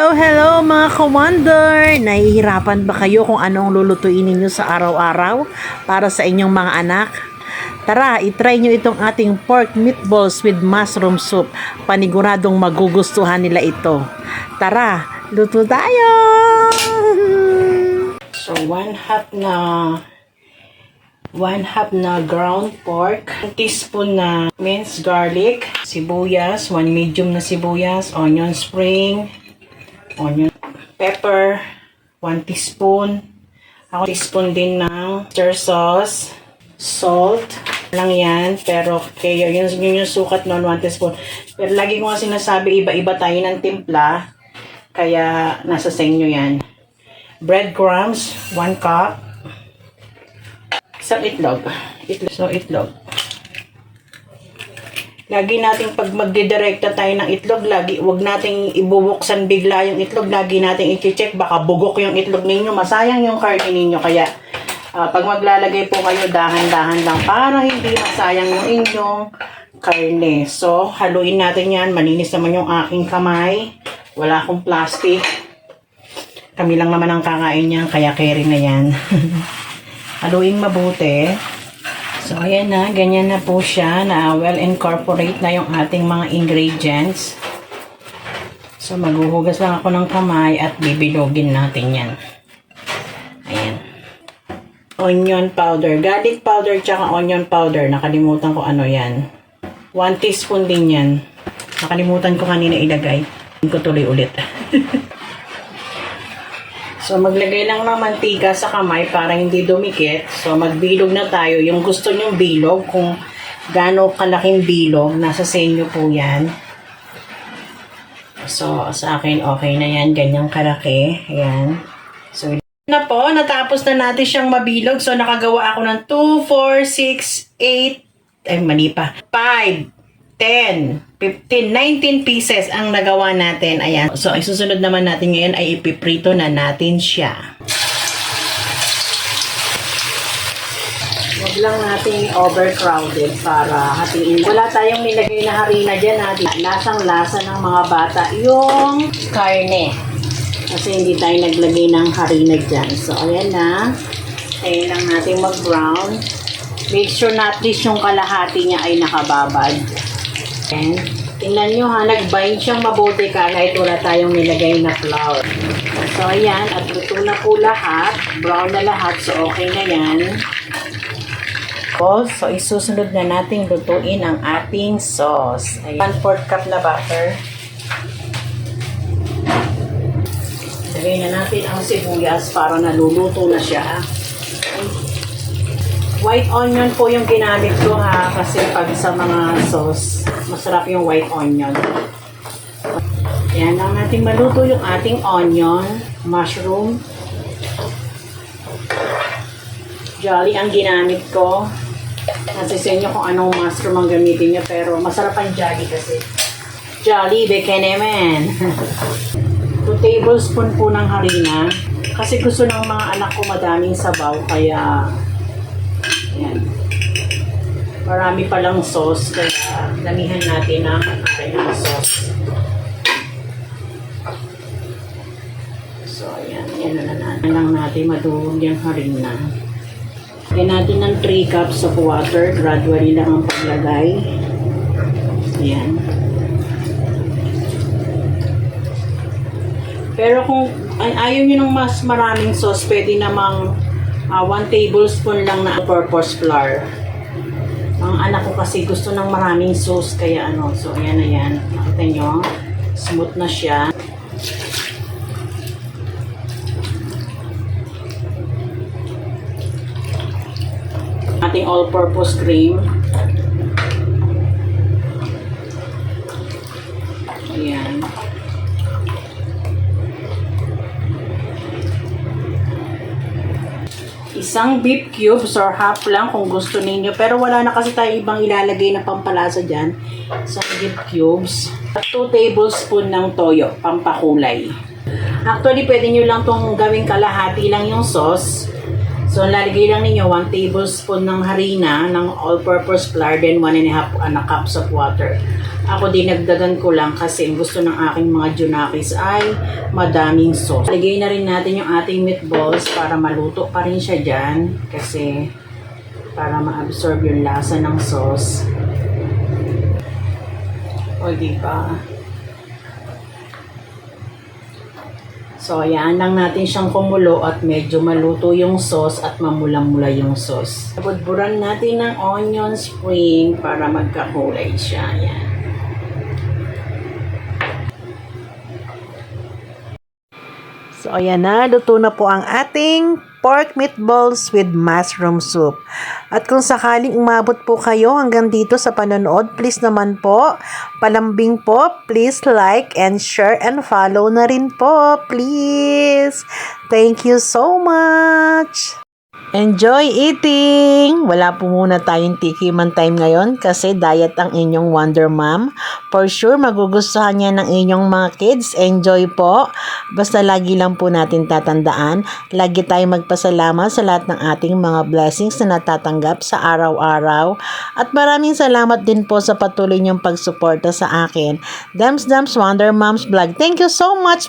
Hello mga ka-wonder! Nahihirapan ba kayo kung anong lulutuin ninyo sa araw-araw para sa inyong mga anak? Tara, itry nyo itong ating pork meatballs with mushroom soup. Paniguradong magugustuhan nila ito. Tara, luto tayo! So, 1/2 na ground pork, 1 teaspoon na minced garlic, sibuyas, 1 medium na sibuyas, onion spring, onion, pepper, 1 teaspoon, 1 teaspoon din ng stir sauce, salt, lang yan, pero kaya yun yung sukat nun, 1 teaspoon. Pero lagi ko nga sinasabi, iba-iba tayo ng timpla, kaya nasa sa inyo yan. Breadcrumbs, 1 cup, isang itlog. Itlog. Lagi nating pag magdidirekta tayo ng itlog, wag nating ibubuksan bigla yung itlog. Lagi nating i-check, baka bugok yung itlog ninyo. Masayang yung karne ninyo. Kaya, pag maglalagay po kayo, dahan-dahan lang para hindi masayang yung inyong karne. So, haluin natin yan. Malinis naman yung aking kamay. Wala akong plastic. Kami lang naman ang kakain niyan, kaya carry na yan. Haluin mabuti. So, ayan na. Ganyan na po siya na well incorporate na yung ating mga ingredients. So, maghuhugas lang ako ng kamay at bibilogin natin yan. Ayan. Onion powder. Garlic powder tsaka onion powder. Nakalimutan ko ano yan. 1 teaspoon din yan. Nakalimutan ko kanina ilagay. Hindi ko tuloy ulit. So, maglagay lang ng mantika sa kamay para hindi dumikit. So, magbilog na tayo. Yung gusto nyong bilog, kung gaano kalaking bilog, nasa sa inyo po yan. So, sa akin, okay na yan. Ganyang kalaki. Ayan. So, na po, natapos na natin siyang mabilog. So, nakagawa ako ng 2, 4, 6, 8, ay, mali pa. 5, 10, 15, 19 pieces ang nagawa natin. Ayan. So, ang susunod naman natin ngayon ay ipiprito na natin siya. Huwag lang natin overcrowded para hatiin. Wala tayong nilagay na harina dyan. Lasang-lasa ng mga bata yung karne. Kasi hindi tayo naglagay ng harina dyan. So, ayan na. Ayan lang natin mag-brown. Make sure na at least yung kalahati niya ay nakababad. And, tingnan nyo ha, nag-bind siyang mabuti kahit wala tayong nilagay na flour. So, ayan, at luto na po lahat. Brown na lahat, so okay na yan. So, isusunod na natin lutuin ang ating sauce. Ayan, 1/4 cup na butter. Lagay na natin ang sibuyas para naluluto na siya. White onion po yung ginamit ko ha, kasi pag sa mga sauce, masarap yung white onion. Yan lang natin maluto yung ating onion, mushroom. Jolly ang ginamit ko. Kasi sa inyo kung anong mushroom ang gamitin nyo, pero masarap ang Jolly kasi. Jolly, bekenemen. 2 tablespoon po ng harina. Kasi gusto ng mga anak ko madaming sabaw, kaya yan. Marami palang sauce, kaya damihan natin ang ating sauce. So, ayan. Yan na lang natin madurog yung harina. Lagyan natin ng 3 cups of water. Gradually lang ang paglagay. Ayan. Pero kung ayaw nyo ng mas maraming sauce, pwede namang 1 tablespoon lang na all-purpose flour. Ang anak ko kasi gusto ng maraming sauce, kaya ano. So, ayan na yan. Nakita nyo, smooth na siya. Ating all-purpose cream. Ayan. Isang beef cubes or half lang kung gusto ninyo. Pero wala na kasi tayo ibang ilalagay na pampalasa dyan. Isang beef cubes. At 2 tablespoon ng toyo, pampakulay. Actually, pwede nyo lang itong gawing kalahati lang yung sauce. So, lalagay lang ninyo 1 tablespoon ng harina, ng all-purpose flour, then 1.5 cups of water. Ako dinagdagan ko lang kasi gusto ng aking mga junakis ay madaming sauce. Lagay na rin natin yung ating meatballs para maluto pa rin siya dyan. Kasi para ma-absorb yung lasa ng sauce. O diba? So, ayan lang natin siyang kumulo at medyo maluto yung sauce at mamula-mula yung sauce. Budburan natin ng onion spring para magkakulay siya. Ayan. So, ayan na. Luto na po ang ating pork meatballs with mushroom soup. At kung sakaling umabot po kayo hanggang dito sa panonood, please naman po, palambing po, please like and share and follow na rin po, please. Thank you so much. Enjoy eating! Wala po muna tayong tikiman time ngayon kasi diet ang inyong Wonder Mom. For sure, magugustuhan niya ng inyong mga kids. Enjoy po. Basta lagi lang po natin tatandaan, lagi tayong magpasalamat sa lahat ng ating mga blessings na natatanggap sa araw-araw. At maraming salamat din po sa patuloy niyong pagsuporta sa akin. Dams Wonder Moms Vlog. Thank you so much!